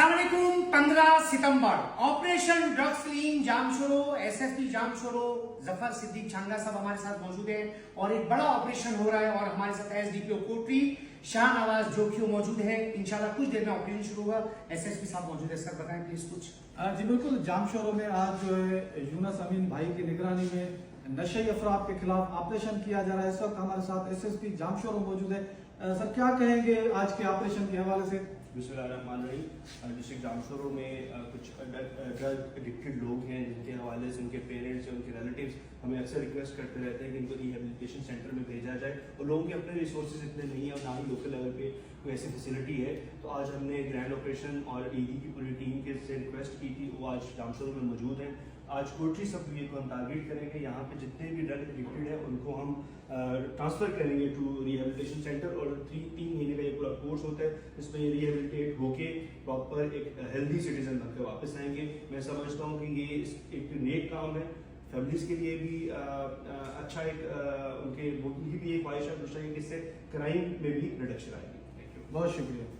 अस्सलाम वालेकुम। 15 सितंबर operation drugs clean जाम शुरू, एसएसपी जाम शुरू, जफर सिद्दीक छांगा साहब हमारे साथ मौजूद हैं और एक बड़ा ऑपरेशन हो रहा है और हमारे साथ एसडीपीओ कोटरी शाहनवाज जोखियो मौजूद है। इंशाल्लाह कुछ देर में ऑपरेशन शुरू होगा। एसएसपी साहब मौजूद है, सर बताएं प्लीज कुछ। जी बिल्कुल, जाम शोरों में आज जो है यूनस अमीन भाई की निगरानी में नशे अफराद के खिलाफ ऑपरेशन किया जा रहा है। इस वक्त हमारे साथ एसएसपी जाम शोरों मौजूद है। सर क्या कहेंगे आज के ऑपरेशन के हवाले से? बिस्मिल्लाहिर्रहमानिर्रहीम। डिस्ट्रिक्ट जामशोरों में कुछ ड्रग एडिक्टेड लोग हैं जिनके हवाले से उनके पेरेंट्स या उनके रिलेटिव्स हमें अक्सर रिक्वेस्ट करते रहते हैं कि इनको रिहेबिलिटेशन सेंटर में भेजा जाए और लोगों के अपने रिसोर्सेज इतने नहीं है और ना ही लोकल लेवल पे कोई ऐसी फैसिलिटी है। तो आज हमने ग्रैंड ऑपरेशन और ईडी की पूरी टीम के से रिक्वेस्ट की थी, वो आज जामशोरों में मौजूद हैं। आज कोटरी सब को हम टारगेट करेंगे, यहाँ पे जितने भी ड्रग एडिक्टेड है उनको हम ट्रांसफ़र करेंगे टू रिहेबिलिटेशन सेंटर और 3 महीने का ये पूरा कोर्स होता है जिसमें ये रिहेबिलिटेट होके प्रॉपर एक हेल्दी सिटीजन बनकर वापस आएंगे। मैं समझता हूँ कि ये एक नेक काम है, फैमिलीज़ के लिए भी अच्छा एक उनकी भी एक ख्वाहिश है, दूसरा कि इससे क्राइम में भी रिडक्शन आएगी। थैंक यू, बहुत शुक्रिया।